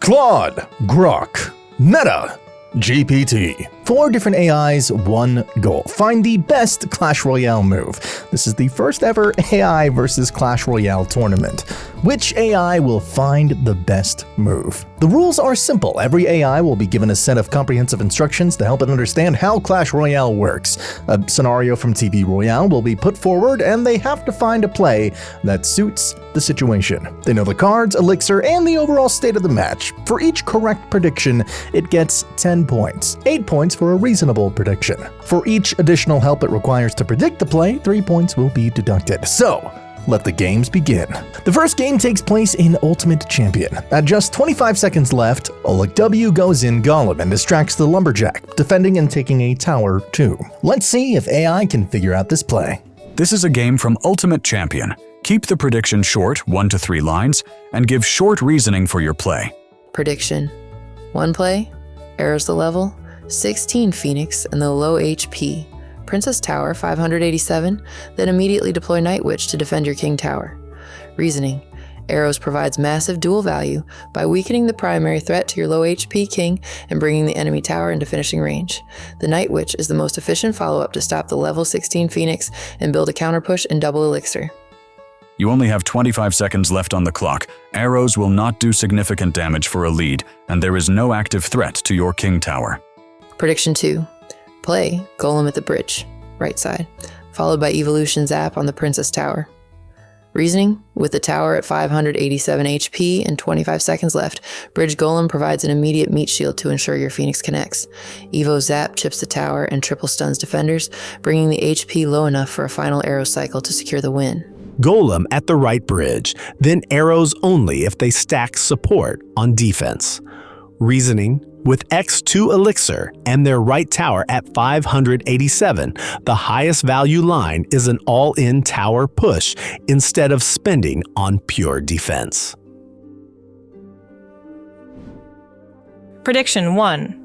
Claude, Grok, Meta, GPT. 4 different AIs, one goal. Find the best Clash Royale move. This is the first ever AI versus Clash Royale tournament. Which AI will find the best move? The rules are simple. Every AI will be given a set of comprehensive instructions to help it understand how Clash Royale works. A scenario from TV Royale will be put forward, and they have to find a play that suits the situation. They know the cards, elixir, and the overall state of the match. For each correct prediction, it gets 10 points. 8 points for a reasonable prediction. For each additional help it requires to predict the play, 3 points will be deducted. So, let the games begin. The first game takes place in Ultimate Champion. At just 25 seconds left, Oleg W goes in Golem and distracts the Lumberjack, defending and taking a tower too. Let's see if AI can figure out this play. This is a game from Ultimate Champion. Keep the prediction short, 1 to 3 lines, and give short reasoning for your play. Prediction. 1 play, arrows the level, 16 Phoenix and the low HP. Princess Tower 587, then immediately deploy Night Witch to defend your King Tower. Reasoning. Arrows provides massive dual value by weakening the primary threat to your low HP King and bringing the enemy tower into finishing range. The Night Witch is the most efficient follow-up to stop the level 16 Phoenix and build a counter push and double elixir. You only have 25 seconds left on the clock. Arrows will not do significant damage for a lead, and there is no active threat to your King Tower. Prediction 2. Play Golem at the bridge, right side, followed by Evolution Zap on the Princess Tower. Reasoning. With the tower at 587 HP and 25 seconds left, Bridge Golem provides an immediate meat shield to ensure your Phoenix connects. Evo Zap chips the tower and triple stuns defenders, bringing the HP low enough for a final arrow cycle to secure the win. Golem at the right bridge, then arrows only if they stack support on defense. Reasoning. With X2 Elixir and their right tower at 587, the highest value line is an all-in tower push instead of spending on pure defense. Prediction 1.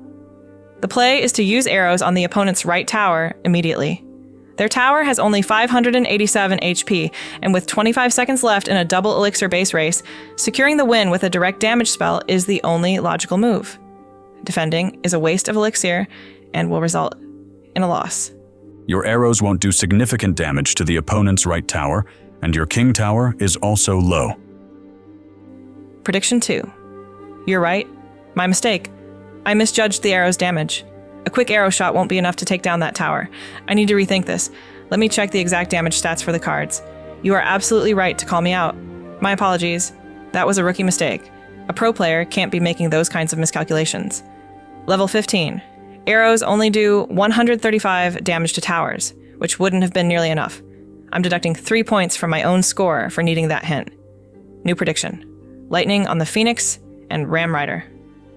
The play is to use arrows on the opponent's right tower immediately. Their tower has only 587 HP, and with 25 seconds left in a double elixir base race, securing the win with a direct damage spell is the only logical move. Defending is a waste of elixir and will result in a loss. Your arrows won't do significant damage to the opponent's right tower, and your King Tower is also low. Prediction 2. You're right. My mistake. I misjudged the arrow's damage. A quick arrow shot won't be enough to take down that tower. I need to rethink this. Let me check the exact damage stats for the cards. You are absolutely right to call me out. My apologies. That was a rookie mistake. A pro player can't be making those kinds of miscalculations. Level 15. Arrows only do 135 damage to towers, which wouldn't have been nearly enough. I'm deducting 3 points from my own score for needing that hint. New prediction. Lightning on the Phoenix and Ram Rider.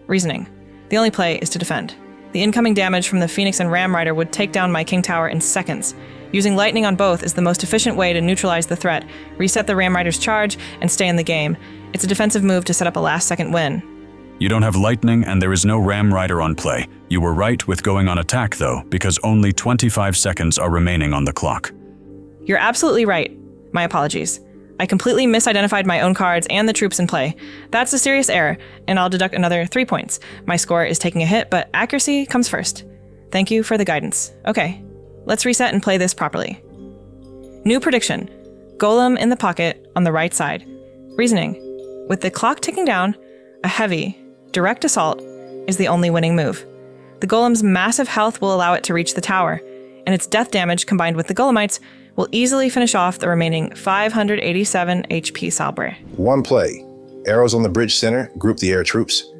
Reasoning. The only play is to defend. The incoming damage from the Phoenix and Ram Rider would take down my King Tower in seconds. Using lightning on both is the most efficient way to neutralize the threat, reset the Ram Rider's charge, and stay in the game. It's a defensive move to set up a last-second win. You don't have lightning and there is no Ram Rider on play. You were right with going on attack though, because only 25 seconds are remaining on the clock. You're absolutely right. My apologies. I completely misidentified my own cards and the troops in play. That's a serious error, and I'll deduct another 3 points. My score is taking a hit, but accuracy comes first. Thank you for the guidance. Okay, let's reset and play this properly. New prediction. Golem in the pocket on the right side. Reasoning. With the clock ticking down, a heavy, direct assault is the only winning move. The Golem's massive health will allow it to reach the tower, and its death damage combined with the Golemites will easily finish off the remaining 587 HP Salbre. 1 play. Arrows on the bridge center, group the air troops.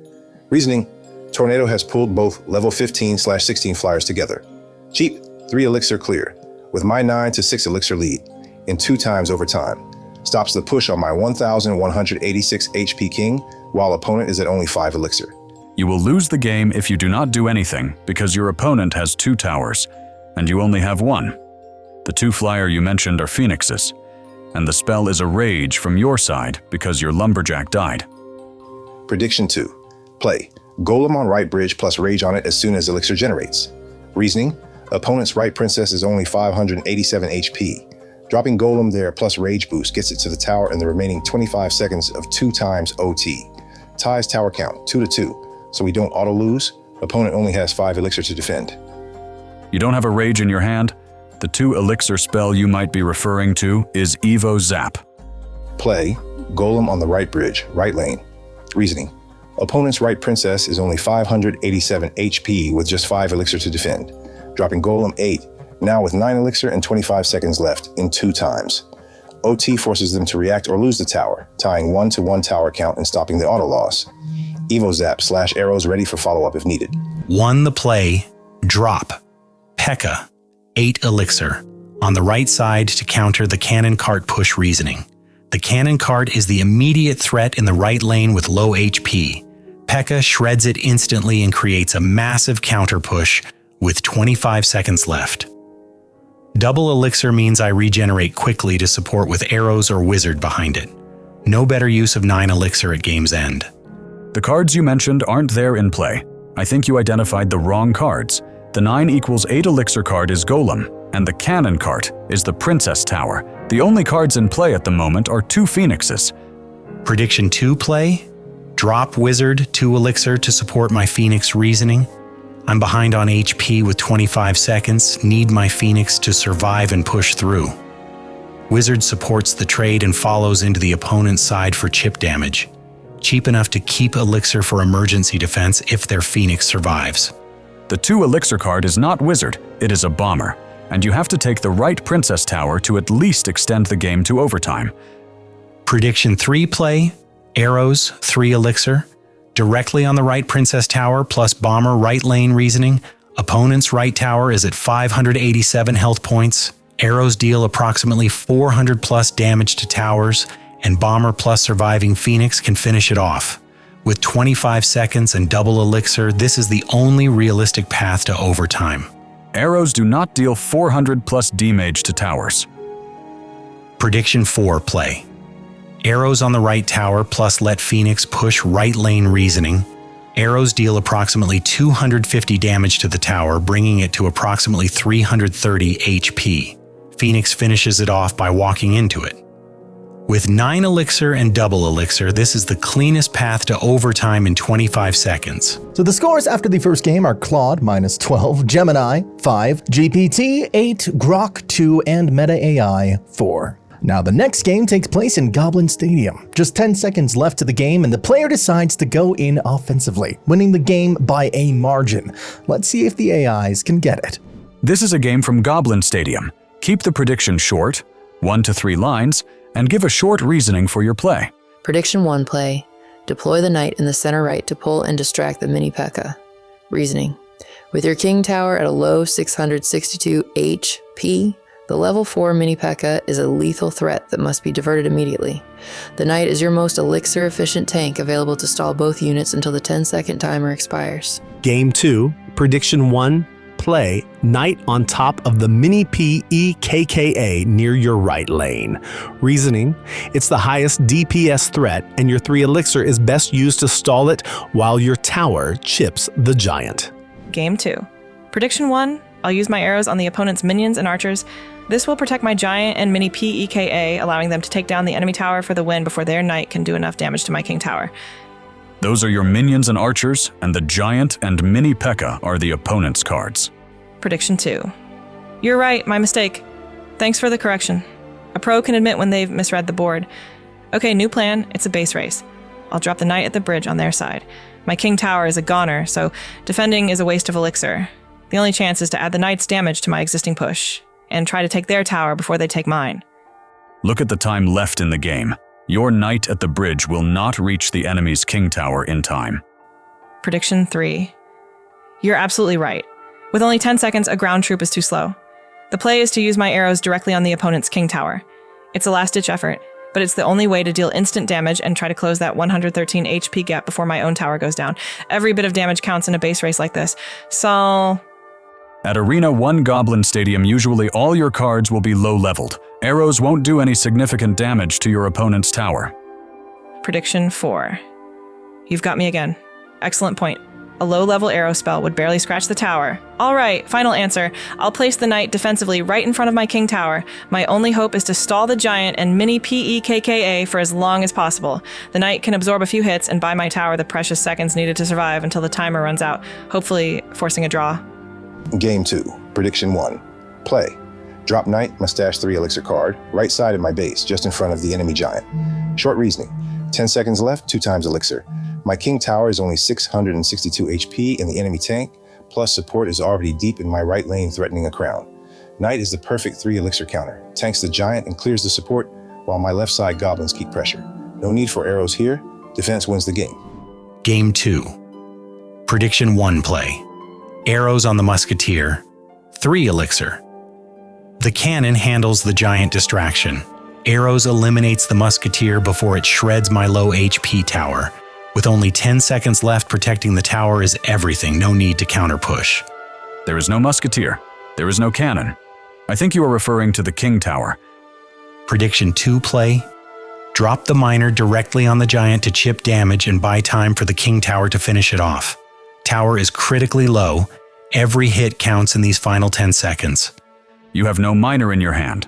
Reasoning. Tornado has pulled both level 15/16 flyers together. Cheap, 3 elixir clear, with my 9 to 6 elixir lead, in 2 times over time. Stops the push on my 1,186 HP King, while opponent is at only 5 elixir. You will lose the game if you do not do anything, because your opponent has 2 towers, and you only have 1. The 2 flyer you mentioned are Phoenixes, and the spell is a rage from your side because your Lumberjack died. Prediction 2. Play. Golem on right bridge plus rage on it as soon as elixir generates. Reasoning. Opponent's right princess is only 587 HP. Dropping Golem there plus rage boost gets it to the tower in the remaining 25 seconds of 2 times OT. ties tower count 2-2, so we don't auto-lose. Opponent only has 5 elixir to defend. You don't have a rage in your hand? The 2 elixir spell you might be referring to is Evo Zap. Play Golem on the right bridge, right lane. Reasoning. Opponent's right princess is only 587 HP with just 5 elixir to defend. Dropping Golem 8, now with 9 elixir and 25 seconds left in 2 times. OT forces them to react or lose the tower, tying 1-1 tower count and stopping the auto loss. Evo Zap / arrows ready for follow-up if needed. 1 the play, drop. P.E.K.K.A. 8 elixir. On the right side to counter the cannon cart push reasoning. The cannon cart is the immediate threat in the right lane with low HP. P.E.K.K.A. shreds it instantly and creates a massive counter push with 25 seconds left. Double elixir means I regenerate quickly to support with arrows or wizard behind it. No better use of 9 elixir at game's end. The cards you mentioned aren't there in play. I think you identified the wrong cards. The 9=8 elixir card is Golem, and the cannon cart is the Princess Tower. The only cards in play at the moment are 2 Phoenixes. Prediction 2 play, drop wizard 2 elixir to support my Phoenix reasoning. I'm behind on HP with 25 seconds, need my Phoenix to survive and push through. Wizard supports the trade and follows into the opponent's side for chip damage. Cheap enough to keep elixir for emergency defense if their Phoenix survives. The 2 elixir card is not wizard, it is a bomber, and you have to take the right Princess Tower to at least extend the game to overtime. Prediction 3 play, arrows 3 elixir, directly on the right Princess Tower plus bomber right lane reasoning. Opponent's right tower is at 587 health points. Arrows deal approximately 400 plus damage to towers, and bomber plus surviving Phoenix can finish it off. With 25 seconds and double elixir, this is the only realistic path to overtime. Arrows do not deal 400 plus damage to towers. Prediction 4 play. Arrows on the right tower plus let Phoenix push right lane reasoning. Arrows deal approximately 250 damage to the tower, bringing it to approximately 330 HP. Phoenix finishes it off by walking into it. With 9 elixir and double elixir, this is the cleanest path to overtime in 25 seconds. So the scores after the first game are Claude -12, Gemini 5, GPT 8, Grok 2, and Meta AI 4. Now the next game takes place in Goblin Stadium. Just 10 seconds left to the game and the player decides to go in offensively, winning the game by a margin. Let's see if the AIs can get it. This is a game from Goblin Stadium. Keep the prediction short, 1 to 3 lines, and give a short reasoning for your play. Prediction 1 play. Deploy the knight in the center right to pull and distract the mini P.E.K.K.A. Reasoning. With your king tower at a low 662 HP, the level 4 mini P.E.K.K.A. is a lethal threat that must be diverted immediately. The knight is your most elixir-efficient tank available to stall both units until the 10-second timer expires. Game 2, Prediction 1, play knight on top of the mini P.E.K.K.A. near your right lane. Reasoning, it's the highest DPS threat and your 3 elixir is best used to stall it while your tower chips the giant. Game 2. Prediction 1, I'll use my arrows on the opponent's minions and archers. This will protect my giant and mini P.E.K.K.A., allowing them to take down the enemy tower for the win before their knight can do enough damage to my king tower. Those are your minions and archers, and the giant and mini P.E.K.K.A. are the opponent's cards. Prediction 2. You're right, my mistake. Thanks for the correction. A pro can admit when they've misread the board. Okay, new plan, it's a base race. I'll drop the knight at the bridge on their side. My king tower is a goner, so defending is a waste of elixir. The only chance is to add the knight's damage to my existing push, and try to take their tower before they take mine. Look at the time left in the game. Your knight at the bridge will not reach the enemy's king tower in time. Prediction 3. You're absolutely right. With only 10 seconds, a ground troop is too slow. The play is to use my arrows directly on the opponent's king tower. It's a last-ditch effort, but it's the only way to deal instant damage and try to close that 113 HP gap before my own tower goes down. Every bit of damage counts in a base race like this, so... At Arena 1 Goblin Stadium, usually all your cards will be low-leveled. Arrows won't do any significant damage to your opponent's tower. Prediction 4. You've got me again. Excellent point. A low-level arrow spell would barely scratch the tower. All right, final answer. I'll place the knight defensively right in front of my king tower. My only hope is to stall the giant and mini PEKKA for as long as possible. The knight can absorb a few hits and buy my tower the precious seconds needed to survive until the timer runs out, hopefully forcing a draw. Game 2, Prediction 1. Play. Drop knight, mustache 3 elixir card, right side of my base, just in front of the enemy giant. Short reasoning. 10 seconds left, 2 times elixir. My king tower is only 662 HP in the enemy tank, plus support is already deep in my right lane threatening a crown. Knight is the perfect 3 elixir counter, tanks the giant and clears the support, while my left side goblins keep pressure. No need for arrows here, defense wins the game. Game 2. Prediction 1 play. Arrows on the musketeer, 3 elixir. The cannon handles the giant distraction. Arrows eliminates the musketeer before it shreds my low HP tower. With only 10 seconds left, protecting the tower is everything, no need to counter push. There is no musketeer. There is no cannon. I think you are referring to the king tower. Prediction 2 play. Drop the miner directly on the giant to chip damage and buy time for the king tower to finish it off. Tower is critically low. Every hit counts in these final 10 seconds. You have no miner in your hand.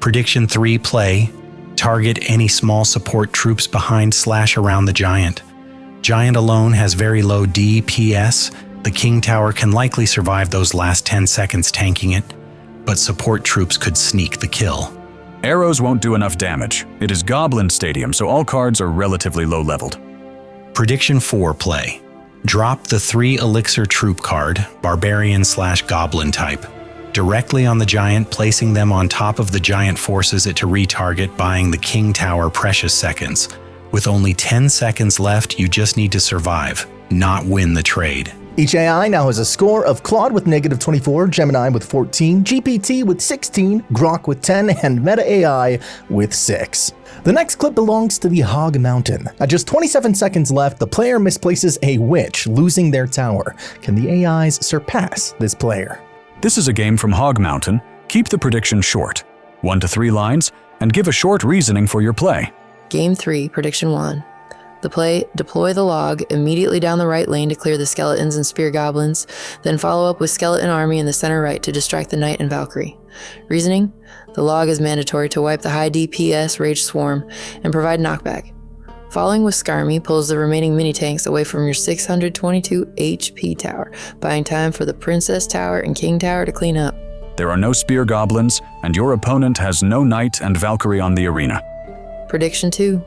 Prediction 3 play. Target any small support troops behind/around the giant. Giant alone has very low DPS. The king tower can likely survive those last 10 seconds tanking it, but support troops could sneak the kill. Arrows won't do enough damage. It is Goblin Stadium, so all cards are relatively low-leveled. Prediction 4 play. Drop the 3 elixir troop card, barbarian/goblin type, directly on the giant, placing them on top of the giant forces it to retarget, buying the king tower precious seconds. With only 10 seconds left, you just need to survive, not win the trade. Each AI now has a score of Claude with -24, Gemini with 14, GPT with 16, Grok with 10, and Meta AI with 6. The next clip belongs to the Hog Mountain. At just 27 seconds left, the player misplaces a witch, losing their tower. Can the AIs surpass this player? This is a game from Hog Mountain. Keep the prediction short, 1 to 3 lines, and give a short reasoning for your play. Game 3, Prediction 1. The play, deploy the log immediately down the right lane to clear the skeletons and spear goblins, then follow up with skeleton army in the center right to distract the knight and Valkyrie. Reasoning, the log is mandatory to wipe the high DPS rage swarm and provide knockback. Following with Skarmy pulls the remaining mini-tanks away from your 622 HP tower, buying time for the Princess Tower and King Tower to clean up. There are no spear goblins, and your opponent has no knight and Valkyrie on the arena. Prediction 2.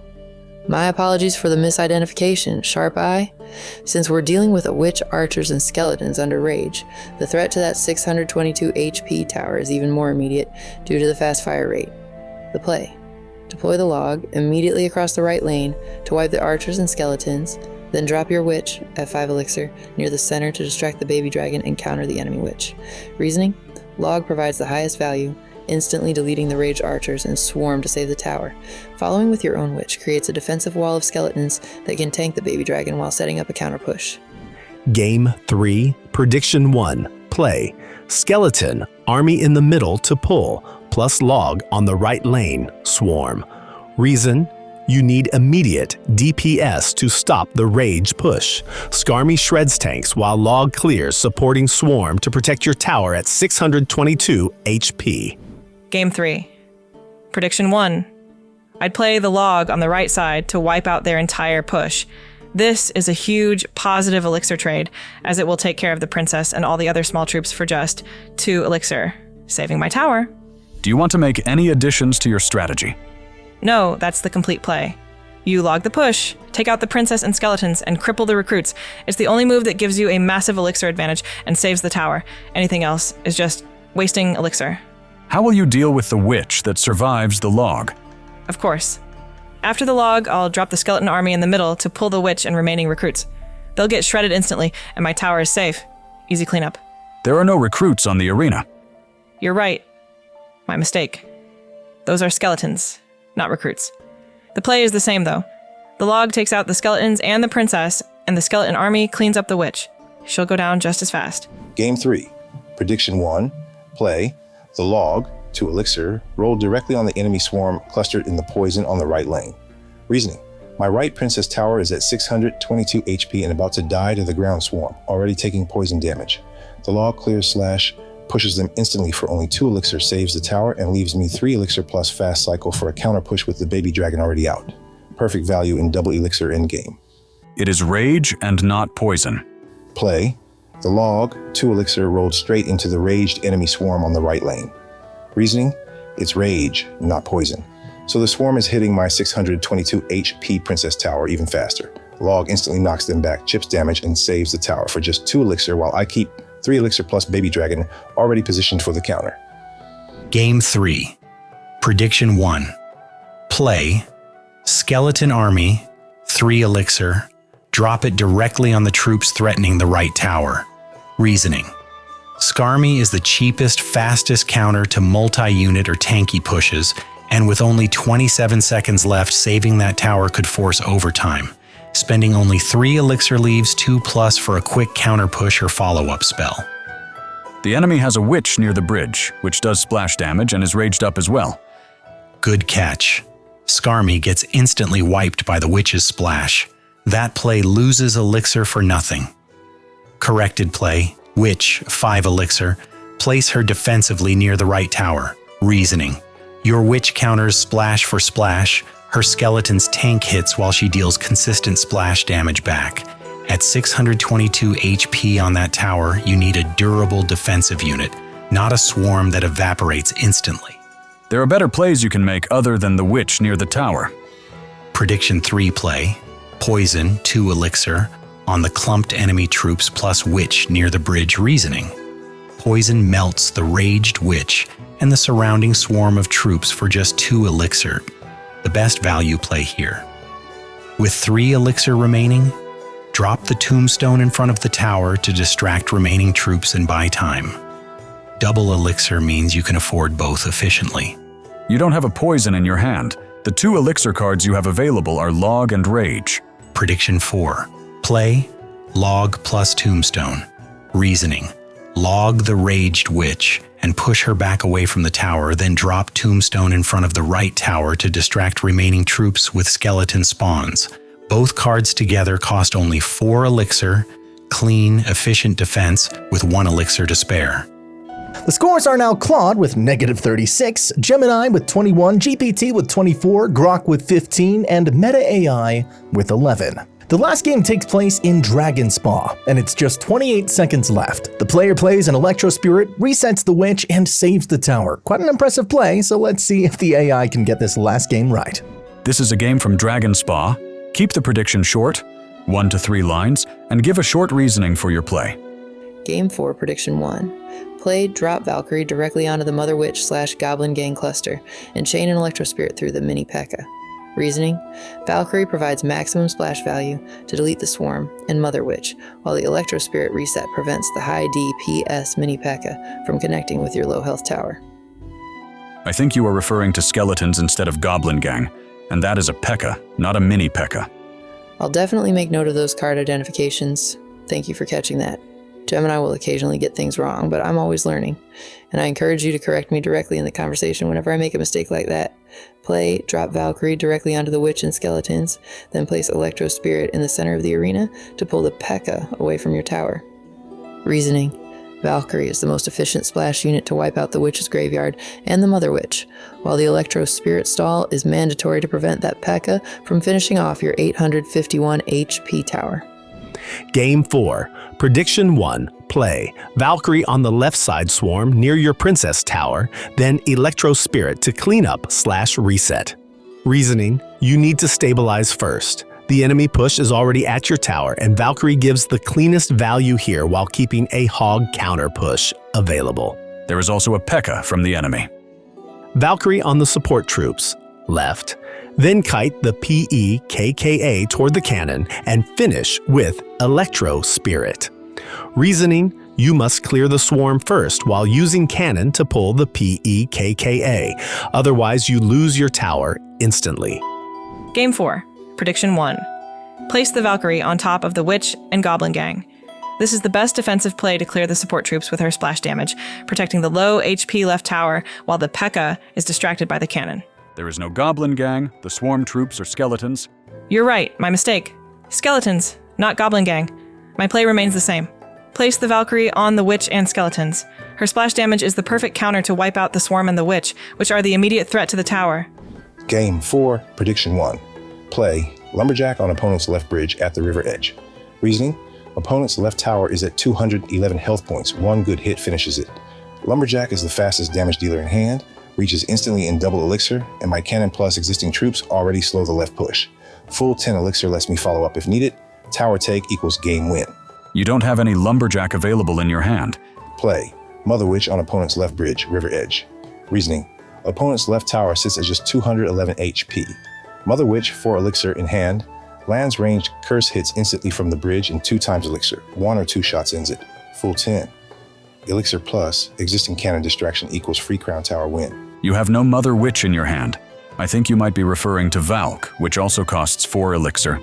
My apologies for the misidentification, Sharp Eye. Since we're dealing with a witch, archers, and skeletons under rage, the threat to that 622 HP tower is even more immediate due to the fast fire rate. The play. Deploy the log immediately across the right lane to wipe the archers and skeletons, then drop your witch at 5 elixir near the center to distract the baby dragon and counter the enemy witch. Reasoning, log provides the highest value, instantly deleting the rage archers and swarm to save the tower. Following with your own witch creates a defensive wall of skeletons that can tank the baby dragon while setting up a counter push. Game 3, Prediction 1, play. Skeleton, army in the middle to pull, plus log on the right lane, swarm. Reason, you need immediate DPS to stop the rage push. Skarmy shreds tanks while log clears, supporting swarm to protect your tower at 622 HP. Game 3. Prediction 1. I'd play the log on the right side to wipe out their entire push. This is a huge positive elixir trade, as it will take care of the princess and all the other small troops for just 2 elixir, saving my tower. Do you want to make any additions to your strategy? No, that's the complete play. You log the push, take out the princess and skeletons, and cripple the recruits. It's the only move that gives you a massive elixir advantage and saves the tower. Anything else is just wasting elixir. How will you deal with the witch that survives the log? Of course. After the log, I'll drop the skeleton army in the middle to pull the witch and remaining recruits. They'll get shredded instantly, and my tower is safe. Easy cleanup. There are no recruits on the arena. You're right. My mistake. Those are skeletons, not recruits. The play is the same, though. The log takes out the skeletons and the princess, and the skeleton army cleans up the witch. She'll go down just as fast. Game 3, Prediction 1, play. The log, 2 elixir, roll directly on the enemy swarm clustered in the poison on the right lane. Reasoning, My right Princess Tower is at 622 HP and about to die to the ground swarm, already taking poison damage. The log clears / pushes them instantly for only 2 elixir, saves the tower, and leaves me 3 elixir plus fast cycle for a counter push with the baby dragon already out. Perfect value in double elixir endgame. It is rage and not poison. Play. The log, 2 elixir, rolled straight into the raged enemy swarm on the right lane. Reasoning. It's rage, not poison. So the swarm is hitting my 622 HP Princess Tower even faster. Log instantly knocks them back, chips damage, and saves the tower for just 2 elixir while I keep 3 elixir plus baby dragon already positioned for the counter. Game 3. Prediction 1. Play. Skeleton Army, 3 elixir. Drop it directly on the troops threatening the right tower. Reasoning. Skarmy is the cheapest, fastest counter to multi-unit or tanky pushes, and with only 27 seconds left, saving that tower could force overtime. Spending only 3 elixir leaves 2+ for a quick counter push or follow-up spell. The enemy has a witch near the bridge, which does splash damage and is raged up as well. Good catch. Skarmy gets instantly wiped by the witch's splash. That play loses elixir for nothing. Corrected play. Witch, 5 elixir. Place her defensively near the right tower. Reasoning. Your witch counters splash for splash. Her skeleton's tank hits while she deals consistent splash damage back. At 622 HP on that tower, you need a durable defensive unit, not a swarm that evaporates instantly. There are better plays you can make other than the witch near the tower. Prediction 3 play. Poison, 2 elixir, on the clumped enemy troops plus witch near the bridge. Reasoning. Poison melts the raged witch and the surrounding swarm of troops for just 2 elixir. The best value play here. With 3 elixir remaining, drop the tombstone in front of the tower to distract remaining troops and buy time. Double elixir means you can afford both efficiently. You don't have a poison in your hand. The 2 elixir cards you have available are Log and Rage. Prediction 4. Play, Log plus Tombstone. Reasoning. Log the raged witch and push her back away from the tower, then drop Tombstone in front of the right tower to distract remaining troops with skeleton spawns. Both cards together cost only 4 elixir, clean, efficient defense with 1 elixir to spare. The scores are now Claude with -36, Gemini with 21, GPT with 24, Grok with 15, and Meta AI with 11. The last game takes place in Dragon Spa, and it's just 28 seconds left. The player plays an Electro Spirit, resets the Witch, and saves the tower. Quite an impressive play, so let's see if the AI can get this last game right. This is a game from Dragon Spa. Keep the prediction short, 1 to 3 lines, and give a short reasoning for your play. Game 4, Prediction 1. Play, drop Valkyrie directly onto the Mother Witch / Goblin Gang cluster, and chain an Electro Spirit through the mini P.E.K.K.A. Reasoning. Valkyrie provides maximum splash value to delete the Swarm and Mother Witch, while the Electro Spirit reset prevents the high DPS mini P.E.K.K.A. from connecting with your low health tower. I think you are referring to skeletons instead of Goblin Gang, and that is a P.E.K.K.A., not a mini P.E.K.K.A. I'll definitely make note of those card identifications. Thank you for catching that. Gemini will occasionally get things wrong, but I'm always learning, and I encourage you to correct me directly in the conversation whenever I make a mistake like that. Play, drop Valkyrie directly onto the Witch and Skeletons, then place Electro Spirit in the center of the arena to pull the P.E.K.K.A. away from your tower. Reasoning. Valkyrie is the most efficient splash unit to wipe out the Witch's graveyard and the Mother Witch, while the Electro Spirit stall is mandatory to prevent that P.E.K.K.A. from finishing off your 851 HP tower. Game 4. Prediction 1. Play. Valkyrie on the left side swarm near your Princess Tower, then Electro Spirit to clean up / reset. Reasoning. You need to stabilize first. The enemy push is already at your tower, and Valkyrie gives the cleanest value here while keeping a Hog counter push available. There is also a P.E.K.K.A. from the enemy. Valkyrie on the support troops, left. Then kite the P.E.K.K.A. toward the cannon and finish with Electro Spirit. Reasoning. You must clear the swarm first while using cannon to pull the P.E.K.K.A. Otherwise, you lose your tower instantly. Game 4, Prediction 1. Place the Valkyrie on top of the Witch and Goblin Gang. This is the best defensive play to clear the support troops with her splash damage, protecting the low HP left tower while the P.E.K.K.A. is distracted by the cannon. There is no Goblin Gang, the swarm troops are skeletons, You're right, my mistake. Skeletons, not Goblin Gang. My play remains the same. Place the Valkyrie on the Witch and Skeletons. Her splash damage is the perfect counter to wipe out the Swarm and the Witch, which are the immediate threat to the tower. Game 4, Prediction 1. Play Lumberjack on opponent's left bridge at the river edge. Reasoning: opponent's left tower is at 211 health points. One good hit finishes it. Lumberjack is the fastest damage dealer in hand, reaches instantly in double elixir, and my cannon plus existing troops already slow the left push. Full 10 elixir lets me follow up if needed. Tower take equals game win. You don't have any Lumberjack available in your hand. Play Mother Witch on opponent's left bridge, river edge. Reasoning: opponent's left tower sits at just 211 HP. Mother Witch, 4 elixir in hand. Lands ranged curse hits instantly from the bridge and 2 times elixir. 1 or 2 shots ends it. Full 10. Elixir plus existing cannon distraction equals free crown tower win. You have no Mother Witch in your hand. I think you might be referring to Valk, which also costs 4 elixir.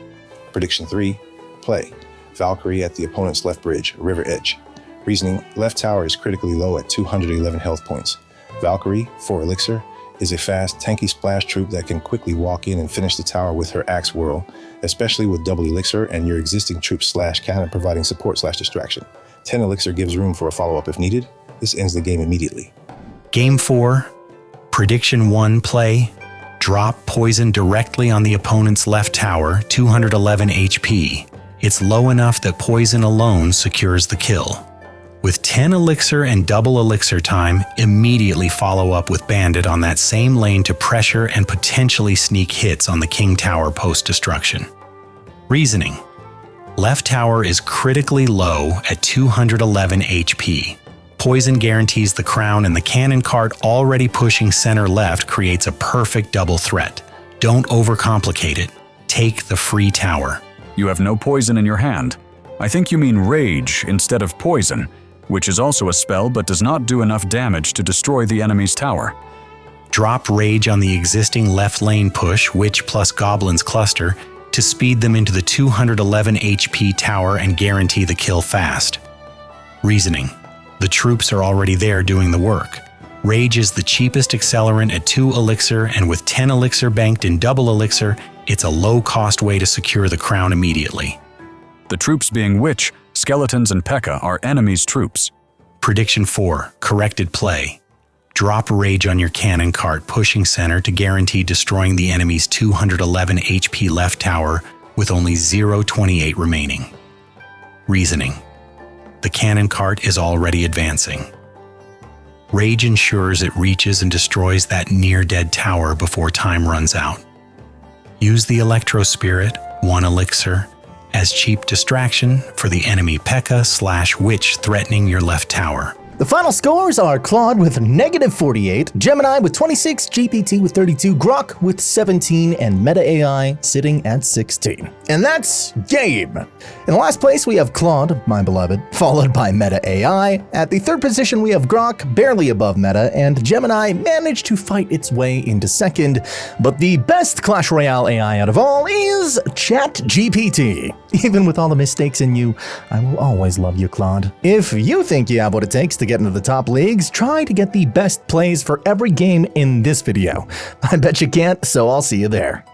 Prediction 3. Play Valkyrie at the opponent's left bridge, river edge. Reasoning: left tower is critically low at 211 health points. Valkyrie, 4 elixir, is a fast, tanky splash troop that can quickly walk in and finish the tower with her axe whirl, especially with double elixir and your existing troop / cannon providing support / distraction. 10 elixir gives room for a follow-up if needed. This ends the game immediately. Game 4, Prediction 1 play. Drop poison directly on the opponent's left tower, 211 HP. It's low enough that poison alone secures the kill. With 10 elixir and double elixir time, immediately follow up with Bandit on that same lane to pressure and potentially sneak hits on the King Tower post-destruction. Reasoning: left tower is critically low at 211 HP. Poison guarantees the crown, and the cannon cart already pushing center left creates a perfect double threat. Don't overcomplicate it. Take the free tower. You have no poison in your hand. I think you mean Rage instead of Poison, which is also a spell but does not do enough damage to destroy the enemy's tower. Drop Rage on the existing left lane push, Witch plus Goblins cluster, to speed them into the 211 HP tower and guarantee the kill fast. Reasoning: the troops are already there doing the work. Rage is the cheapest accelerant at 2 elixir, and with 10 elixir banked in double elixir, it's a low-cost way to secure the crown immediately. The troops being Witch, Skeletons, and P.E.K.K.A. are enemy's troops. Prediction 4, corrected play. Drop Rage on your cannon cart pushing center to guarantee destroying the enemy's 211 HP left tower with only 0.28 remaining. Reasoning: the cannon cart is already advancing. Rage ensures it reaches and destroys that near-dead tower before time runs out. Use the Electro Spirit, 1 elixir, as cheap distraction for the enemy P.E.K.K.A./Witch threatening your left tower. The final scores are Claude with -48, Gemini with 26, GPT with 32, Grok with 17, and Meta AI sitting at 16. And that's game! In the last place, we have Claude, my beloved, followed by Meta AI. At the third position, we have Grok, barely above Meta, and Gemini managed to fight its way into second. But the best Clash Royale AI out of all is ChatGPT. Even with all the mistakes in you, I will always love you, Claude. If you think you have what it takes to get into the top leagues, try to get the best plays for every game in this video. I bet you can't, so I'll see you there.